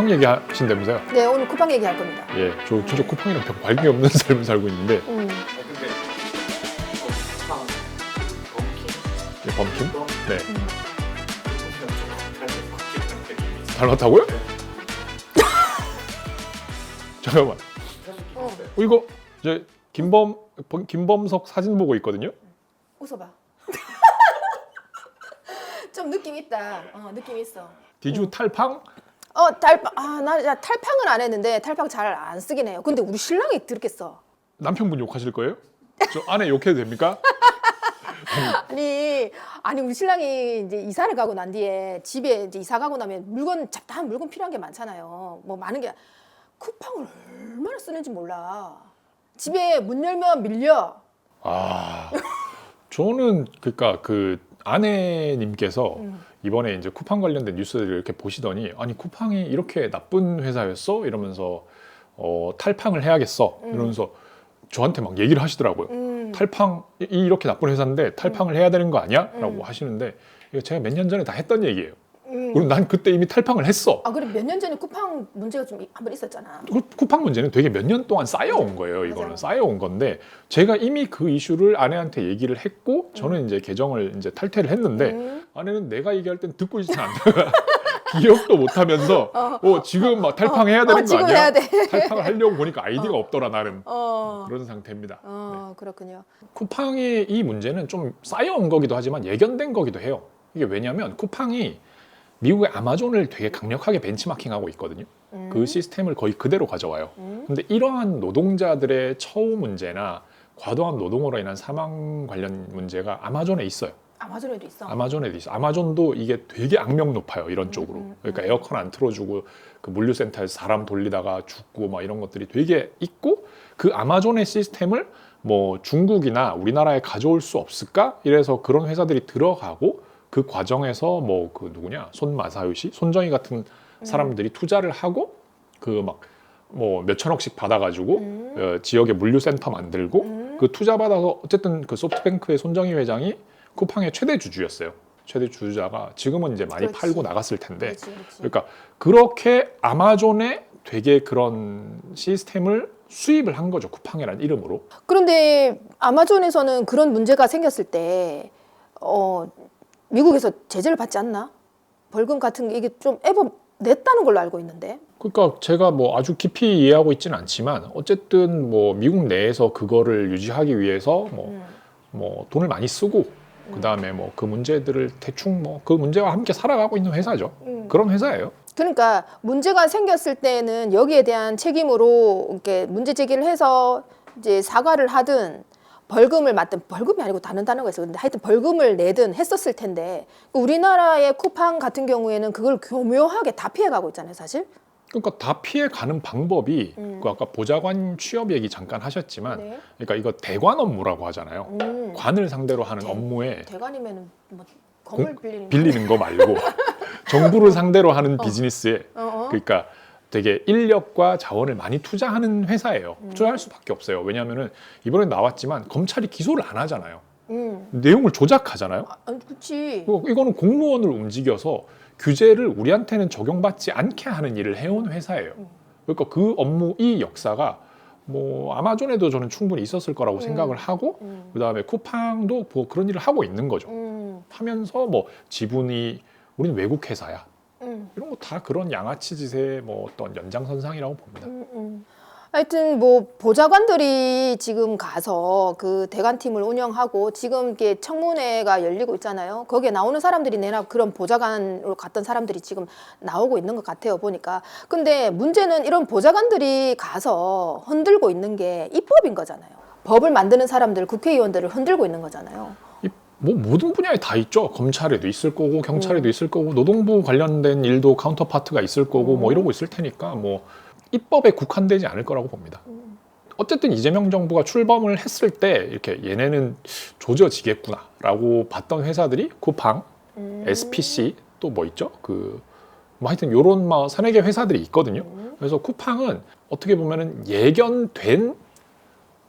쿠팡 얘기하신다면서요? 네, 오늘 쿠팡 얘기할 겁니다. 예, 저 진짜 쿠팡이랑 별 관계 없는 삶을 살고 있는데. 근데 쿠팡 범킨? 예, 범킨? 네. 닮은 닮았다고요? 잠깐만. 이거 저 김범석 사진 보고 있거든요. 웃어봐. 좀 느낌 있다. 느낌 있어. 디주 탈팡? 나 탈팡은 안 했는데 탈팡 잘 안 쓰긴 해요. 근데 우리 신랑이 들었겠어. 남편분 욕하실 거예요? 저 아내 욕해도 됩니까? 아니 우리 신랑이 이제 이사를 가고 난 뒤에 집에 이제 이사 가고 나면 잡다한 물건 필요한 게 많잖아요. 뭐 많은 게 쿠팡을 얼마나 쓰는지 몰라. 집에 문 열면 밀려. 저는 그러니까 그 아내님께서 이번에 이제 쿠팡 관련된 뉴스를 이렇게 보시더니 아니 쿠팡이 이렇게 나쁜 회사였어? 이러면서 탈팡을 해야겠어. 이러면서 저한테 막 얘기를 하시더라고요. 탈팡 이렇게 나쁜 회사인데 탈팡을 해야 되는 거 아니야? 라고 하시는데 이거 제가 몇 년 전에 다 했던 얘기예요. 그럼 난 그때 이미 탈팡을 했어. 그래 몇 년 전에 쿠팡 문제가 좀 한번 있었잖아. 쿠팡 문제는 되게 몇 년 동안 쌓여온 거예요. 이거는 쌓여온 건데 제가 이미 그 이슈를 아내한테 얘기를 했고 저는 이제 계정을 이제 탈퇴를 했는데 아내는 내가 얘기할 땐 듣고 있지 않다가 기억도 못하면서 지금 막 탈팡해야 되는 거 지금 아니야? 해야 돼. 탈팡을 하려고 보니까 아이디가 없더라 나름. 그런 상태입니다. 네. 그렇군요. 쿠팡의 이 문제는 좀 쌓여온 거기도 하지만 예견된 거기도 해요. 이게 왜냐하면 쿠팡이 미국의 아마존을 되게 강력하게 벤치마킹하고 있거든요. 그 시스템을 거의 그대로 가져와요. 근데 이러한 노동자들의 처우 문제나 과도한 노동으로 인한 사망 관련 문제가 아마존에 있어요. 아마존에도 있어. 아마존에도 있어. 아마존도 이게 되게 악명 높아요. 이런 쪽으로. 그러니까 에어컨 안 틀어주고 그 물류센터에서 사람 돌리다가 죽고 막 이런 것들이 되게 있고 그 아마존의 시스템을 뭐 중국이나 우리나라에 가져올 수 없을까? 이래서 그런 회사들이 들어가고 그 과정에서 뭐 그 누구냐 손마사요시, 손정희 같은 사람들이 투자를 하고 그 막 뭐 몇천억씩 받아가지고 지역에 물류센터 만들고 그 투자 받아서 어쨌든 그 소프트뱅크의 손정희 회장이 쿠팡의 최대 주주였어요. 최대 주주자가 지금은 이제 많이 그렇지. 팔고 나갔을 텐데, 그렇지. 그러니까 그렇게 아마존에 되게 그런 시스템을 수입을 한 거죠. 쿠팡이라는 이름으로. 그런데 아마존에서는 그런 문제가 생겼을 때 미국에서 제재를 받지 않나? 벌금 같은 게 이게 좀 냈다는 걸로 알고 있는데. 그러니까 제가 뭐 아주 깊이 이해하고 있지는 않지만 어쨌든 뭐 미국 내에서 그거를 유지하기 위해서 뭐 돈을 많이 쓰고 그다음에 뭐 그 문제들을 대충 뭐 그 문제와 함께 살아가고 있는 회사죠. 그런 회사예요. 그러니까 문제가 생겼을 때는 여기에 대한 책임으로 이렇게 문제 제기를 해서 이제 사과를 하든 벌금을 맞든 벌금이 아니고 다른 단어가 있어. 근데 하여튼 벌금을 내든 했었을 텐데 우리나라의 쿠팡 같은 경우에는 그걸 교묘하게 다 피해가고 있잖아요, 사실. 그러니까 다 피해가는 방법이 그 아까 보좌관 취업 얘기 잠깐 하셨지만 네. 그러니까 이거 대관 업무라고 하잖아요. 관을 상대로 하는 업무에 대관이면은 뭐 건물 빌리는 거 말고 정부를 상대로 하는 비즈니스에 그러니까 되게 인력과 자원을 많이 투자하는 회사예요. 투자할 수밖에 없어요. 왜냐하면은 이번에 나왔지만 검찰이 기소를 안 하잖아요. 내용을 조작하잖아요. 그렇지. 이거는 공무원을 움직여서 규제를 우리한테는 적용받지 않게 하는 일을 해온 회사예요. 그러니까 그 업무 이 역사가 뭐 아마존에도 저는 충분히 있었을 거라고 생각을 하고 그다음에 쿠팡도 뭐 그런 일을 하고 있는 거죠. 하면서 뭐 지분이 우리는 외국 회사야. 이런 거 다 그런 양아치 짓의 뭐 어떤 연장선상이라고 봅니다. 하여튼 뭐 보좌관들이 지금 가서 그 대관팀을 운영하고 지금 이게 청문회가 열리고 있잖아요. 거기에 나오는 사람들이 내나 그런 보좌관으로 갔던 사람들이 지금 나오고 있는 것 같아요, 보니까. 근데 문제는 이런 보좌관들이 가서 흔들고 있는 게 입법인 거잖아요. 법을 만드는 사람들, 국회의원들을 흔들고 있는 거잖아요. 뭐 모든 분야에 다 있죠. 검찰에도 있을 거고 경찰에도 있을 거고 노동부 관련된 일도 카운터파트가 있을 거고 뭐 이러고 있을 테니까 뭐 입법에 국한되지 않을 거라고 봅니다. 어쨌든 이재명 정부가 출범을 했을 때 이렇게 얘네는 조져지겠구나라고 봤던 회사들이 쿠팡, SPC 또 뭐 있죠? 뭐 하여튼 요런 뭐 서너 개 회사들이 있거든요. 그래서 쿠팡은 어떻게 보면은 예견된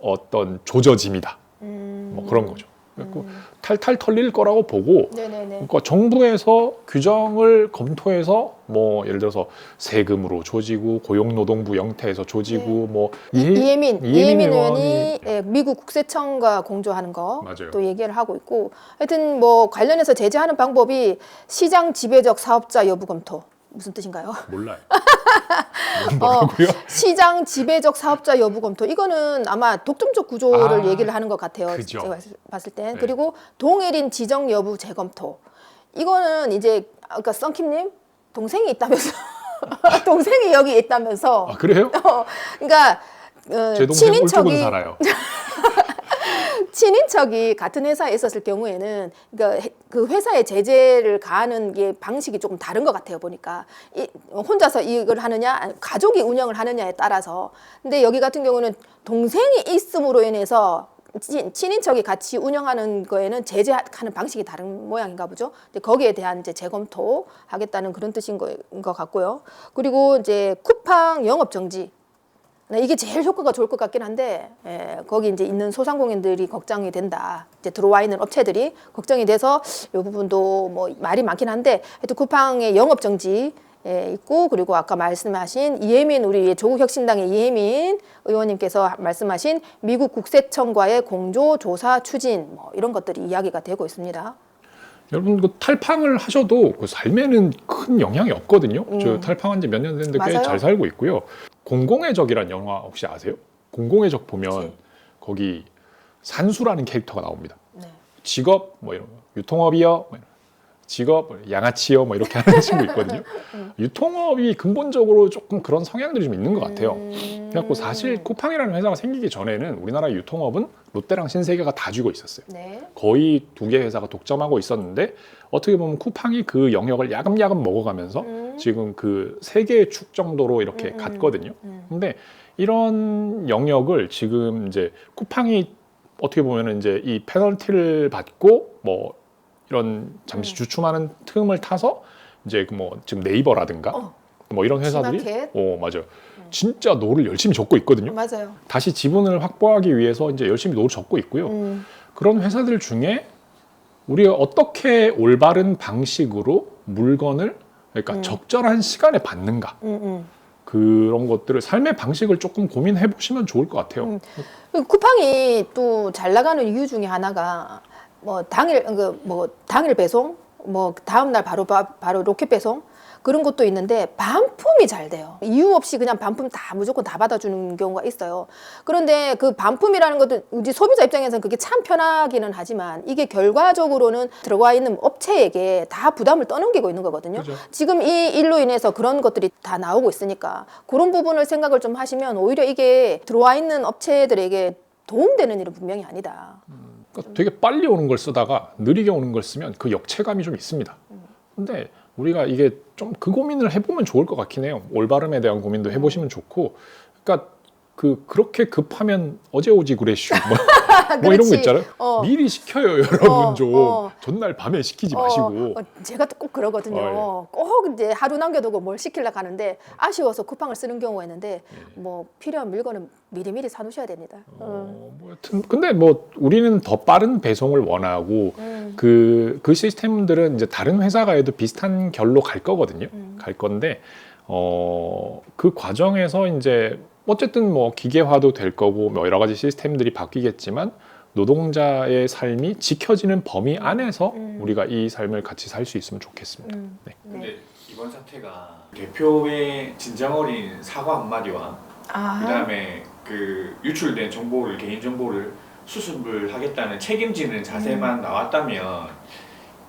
어떤 조져짐이다. 뭐 그런 거죠. 그래서 탈탈 털릴 거라고 보고 네네네. 그러니까 정부에서 규정을 검토해서 뭐 예를 들어서 세금으로 조지고 고용노동부 영태에서 조지고 뭐 이혜민 의원이 의원이 예, 미국 국세청과 공조하는 거 맞아요. 또 얘기를 하고 있고 하여튼 뭐 관련해서 제재하는 방법이 시장 지배적 사업자 여부 검토 무슨 뜻인가요? 몰라요. 뭐라고요? 시장 지배적 사업자 여부 검토 이거는 아마 독점적 구조를 아, 얘기를 하는 것 같아요. 그죠. 제가 봤을 땐 네. 그리고 동일인 지정 여부 재검토 이거는 이제 아까 썬킴님 동생이 있다면서 동생이 여기 있다면서 아 그래요? 그러니까 제 동생 울주군 친인척이 살아요. 친인척이 같은 회사에 있었을 경우에는 그러니까 그 회사에 제재를 가하는 게 방식이 조금 다른 것 같아요 보니까 혼자서 이걸 하느냐 가족이 운영을 하느냐에 따라서 근데 여기 같은 경우는 동생이 있음으로 인해서 친인척이 같이 운영하는 거에는 제재하는 방식이 다른 모양인가 보죠. 근데 거기에 대한 이제 재검토하겠다는 그런 뜻인 것 같고요. 그리고 이제 쿠팡 영업 정지. 이게 제일 효과가 좋을 것 같긴 한데 거기 이제 있는 소상공인들이 걱정이 된다. 이제 들어와 있는 업체들이 걱정이 돼서 이 부분도 뭐 말이 많긴 한데 하여튼 쿠팡의 영업 정지 있고 그리고 아까 말씀하신 이혜민 우리 조국혁신당의 이혜민 의원님께서 말씀하신 미국 국세청과의 공조 조사 추진 뭐 이런 것들이 이야기가 되고 있습니다. 여러분 그 탈팡을 하셔도 그 삶에는 큰 영향이 없거든요. 저 탈팡한 지 몇 년 됐는데 꽤 맞아요. 잘 살고 있고요. 공공의 적이란 영화 혹시 아세요? 공공의 적 보면 그치. 거기 산수라는 캐릭터가 나옵니다. 네. 직업 뭐 이런 거, 유통업이요, 뭐 이런 거. 직업 양아치요, 뭐 이렇게 하는 친구 있거든요. 유통업이 근본적으로 조금 그런 성향들이 좀 있는 것 같아요. 그래갖고 사실 쿠팡이라는 회사가 생기기 전에는 우리나라 유통업은 롯데랑 신세계가 다 쥐고 있었어요. 네. 거의 두 개 회사가 독점하고 있었는데 어떻게 보면 쿠팡이 그 영역을 야금야금 먹어가면서 지금 그 세 개의 축 정도로 이렇게 갔거든요. 근데 이런 영역을 지금 이제 쿠팡이 어떻게 보면은 이제 이 페널티를 받고 뭐 이런 잠시 주춤하는 틈을 타서 이제 그 뭐 지금 네이버라든가 뭐 이런 회사들이 지마켓. 맞아요. 진짜 노를 열심히 젓고 있거든요. 맞아요. 다시 지분을 확보하기 위해서 이제 열심히 노를 젓고 있고요. 그런 회사들 중에 우리가 어떻게 올바른 방식으로 물건을 그러니까 적절한 시간에 받는가 그런 것들을 삶의 방식을 조금 고민해 보시면 좋을 것 같아요. 쿠팡이 또 잘 나가는 이유 중에 하나가 뭐 당일 배송, 뭐 다음 날 바로 로켓 배송 그런 것도 있는데 반품이 잘 돼요. 이유 없이 그냥 반품 다 무조건 다 받아주는 경우가 있어요. 그런데 그 반품이라는 것도 우리 소비자 입장에서는 그게 참 편하기는 하지만 이게 결과적으로는 들어와 있는 업체에게 다 부담을 떠넘기고 있는 거거든요. 그죠. 지금 이 일로 인해서 그런 것들이 다 나오고 있으니까 그런 부분을 생각을 좀 하시면 오히려 이게 들어와 있는 업체들에게 도움되는 일은 분명히 아니다. 그러니까 되게 빨리 오는 걸 쓰다가 느리게 오는 걸 쓰면 그 역체감이 좀 있습니다. 근데 우리가 이게 좀 그 고민을 해보면 좋을 것 같긴 해요. 올바름에 대한 고민도 해보시면 좋고, 그러니까 그렇게 급하면 어제 오지 그랬슈 뭐 이런 거 있잖아요. 미리 시켜요, 여러분 좀. 전날 밤에 시키지 마시고. 제가 꼭 그러거든요. 꼭 이제 하루 남겨두고 뭘 시키려고 하는데 아쉬워서 쿠팡을 쓰는 경우가 있는데 뭐 필요한 물건은 미리미리 사놓으셔야 됩니다. 뭐 여튼 근데 뭐 우리는 더 빠른 배송을 원하고 그 시스템들은 이제 다른 회사가 해도 비슷한 결로 갈 거거든요. 갈 건데 그 과정에서 이제 어쨌든 뭐 기계화도 될 거고 뭐 여러 가지 시스템들이 바뀌겠지만 노동자의 삶이 지켜지는 범위 안에서 우리가 이 삶을 같이 살 수 있으면 좋겠습니다. 네. 근데 이번 사태가 대표의 진정 어린 사과 한마디와 그다음에 그 유출된 정보를 개인 정보를 수습을 하겠다는 책임지는 자세만 나왔다면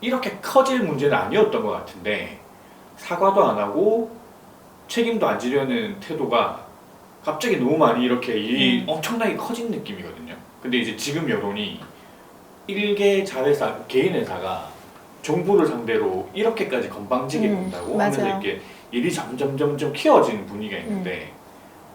이렇게 커질 문제는 아니었던 것 같은데 사과도 안 하고 책임도 안 지려는 태도가 갑자기 너무 많이 이렇게 일이 엄청나게 커진 느낌이거든요. 근데 이제 지금 여론이 일개 자회사, 개인 회사가 정부를 상대로 이렇게까지 건방지게 본다고 하면서 맞아요. 이렇게 일이 점점 키워지는 분위기가 있는데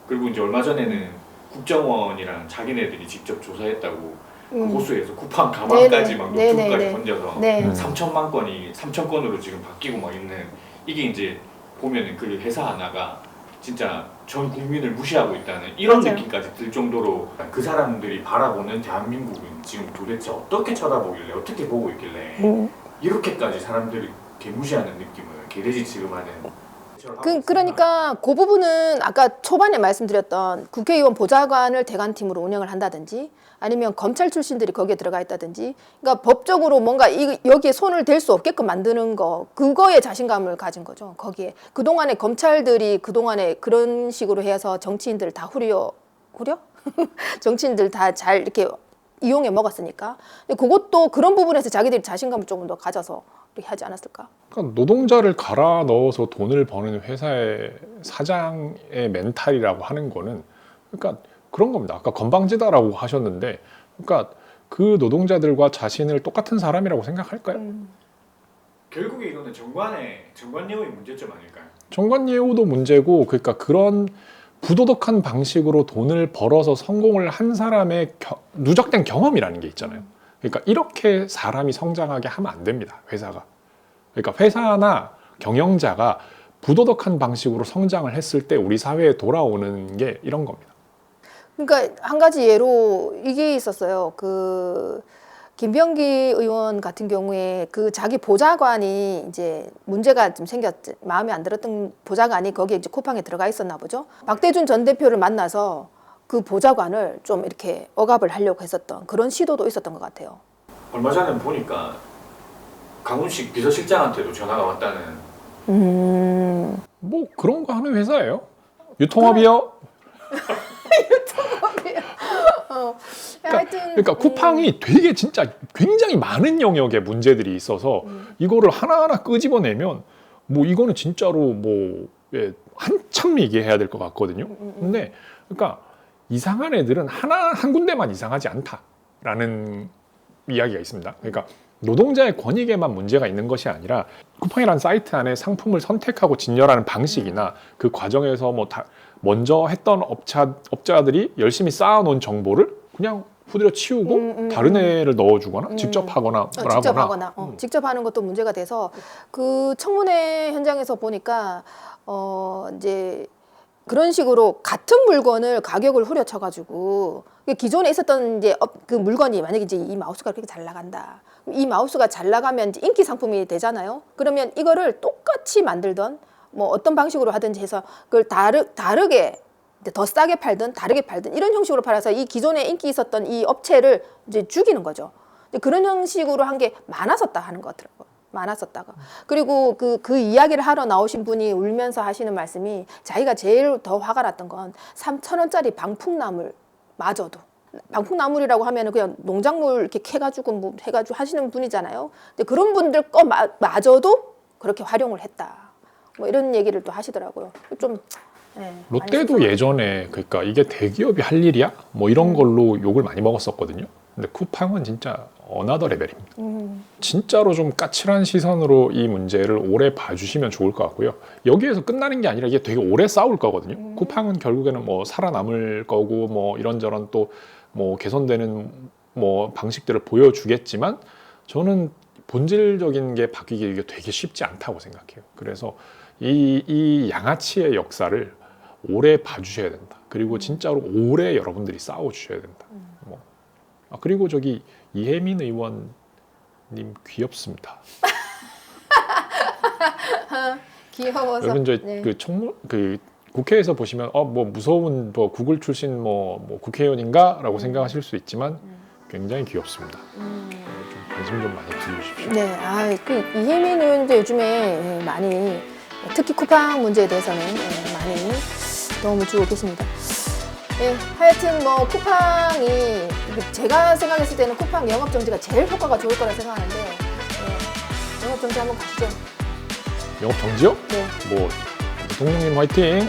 그리고 이제 얼마 전에는 국정원이랑 자기네들이 직접 조사했다고 그 호수에서 쿠팡 가방까지 막 노트북까지 건져서 3천만 건이 3천 건으로 지금 바뀌고 막 있는 이게 이제 보면은 그 회사 하나가 진짜 전 국민을 무시하고 있다는 이런 맞아요. 느낌까지 들 정도로 그 사람들이 바라보는 대한민국은 지금 도대체 어떻게 쳐다보길래 어떻게 보고 있길래 이렇게까지 사람들이 개무시하는 느낌을 개돼지 취급하는 그러니까 그 부분은 아까 초반에 말씀드렸던 국회의원 보좌관을 대관팀으로 운영을 한다든지 아니면 검찰 출신들이 거기에 들어가 있다든지 그러니까 법적으로 뭔가 여기에 손을 댈 수 없게끔 만드는 거 그거에 자신감을 가진 거죠. 거기에 그동안에 검찰들이 그동안에 그런 식으로 해서 정치인들 다 후려? 정치인들 다 잘 이렇게 이용해 먹었으니까 근데 그것도 그런 부분에서 자기들이 자신감을 조금 더 가져서 이렇게 하지 않았을까? 그러니까 노동자를 갈아 넣어서 돈을 버는 회사의 사장의 멘탈이라고 하는 거는 그러니까 그런 겁니다. 아까 건방지다라고 하셨는데 그러니까 그 노동자들과 자신을 똑같은 사람이라고 생각할까요? 결국에 이거는 정관예우의 문제점 아닐까요? 정관예우도 문제고 그러니까 그런 부도덕한 방식으로 돈을 벌어서 성공을 한 사람의 누적된 경험이라는 게 있잖아요. 그러니까 이렇게 사람이 성장하게 하면 안 됩니다. 회사가. 그러니까 회사나 경영자가 부도덕한 방식으로 성장을 했을 때 우리 사회에 돌아오는 게 이런 겁니다. 그러니까 한 가지 예로 이게 있었어요. 그 김병기 의원 같은 경우에 그 자기 보좌관이 이제 문제가 좀 마음에 안 들었던 보좌관이 거기에 이제 쿠팡에 들어가 있었나 보죠. 박대준 전 대표를 만나서 그 보좌관을 좀 이렇게 억압을 하려고 했었던 그런 시도도 있었던 것 같아요. 얼마 전에 보니까 강훈식 비서실장한테도 전화가 왔다는. 뭐 그런 거 하는 회사예요. 유통업이요. 그러니까 쿠팡이 되게 진짜 굉장히 많은 영역에 문제들이 있어서 이거를 하나하나 끄집어내면 뭐 이거는 진짜로 뭐 한참 얘기해야 될 것 같거든요. 근데 그러니까 이상한 애들은 한 군데만 이상하지 않다라는 이야기가 있습니다. 그러니까 노동자의 권익에만 문제가 있는 것이 아니라 쿠팡이라는 사이트 안에 상품을 선택하고 진열하는 방식이나 그 과정에서 뭐 먼저 했던 업자들이 열심히 쌓아놓은 정보를 그냥 후드려 치우고 다른 애를 넣어주거나 직접 하거나 직접 하는 것도 문제가 돼서 그 청문회 현장에서 보니까 이제 그런 식으로 같은 물건을 가격을 후려쳐가지고 기존에 있었던 이제 그 물건이 만약에 이제 이 마우스가 그렇게 잘 나간다. 이 마우스가 잘 나가면 이제 인기 상품이 되잖아요. 그러면 이거를 똑같이 만들던 뭐 어떤 방식으로 하든지 해서 그걸 다르게 더 싸게 팔든 다르게 팔든 이런 형식으로 팔아서 이 기존에 인기 있었던 이 업체를 이제 죽이는 거죠. 그런 형식으로 한 게 많았었다 하는 것 같더라고요. 많았었다가. 그리고 그 이야기를 하러 나오신 분이 울면서 하시는 말씀이 자기가 제일 더 화가 났던 건 3,000원짜리 방풍나물 마저도. 방풍나물이라고 하면은 그냥 농작물 이렇게 캐가지고 뭐 해가지고 하시는 분이잖아요. 근데 그런 분들 거 마저도 그렇게 활용을 했다. 뭐 이런 얘기를 또 하시더라고요. 좀 롯데도 예전에 그러니까 이게 대기업이 할 일이야? 뭐 이런 걸로 욕을 많이 먹었었거든요. 근데 쿠팡은 진짜 어나더 레벨입니다. 진짜로 좀 까칠한 시선으로 이 문제를 오래 봐주시면 좋을 것 같고요. 여기에서 끝나는 게 아니라 이게 되게 오래 싸울 거거든요. 쿠팡은 결국에는 뭐 살아남을 거고 뭐 이런저런 또 뭐 개선되는 뭐 방식들을 보여주겠지만 저는 본질적인 게 바뀌기 이게 되게 쉽지 않다고 생각해요. 그래서 이 양아치의 역사를 오래 봐주셔야 된다. 그리고 진짜로 오래 여러분들이 싸워주셔야 된다. 뭐. 그리고 저기 이혜민 의원님 귀엽습니다. 귀여워서. 여러분 그 국회에서 보시면 뭐 무서운 뭐 구글 출신 뭐 국회의원인가라고 생각하실 수 있지만 굉장히 귀엽습니다. 좀 관심 좀 많이 기울이십시오. 네, 그 이혜민 의원도 요즘에 많이 특히 쿠팡 문제에 대해서는 많이 도움을 주고 계십니다. 하여튼 뭐 쿠팡이 제가 생각했을 때는 쿠팡 영업 정지가 제일 효과가 좋을 거라 생각하는데 영업 정지 한번 가시죠. 영업 정지요? 네. 뭐 대통령님 화이팅!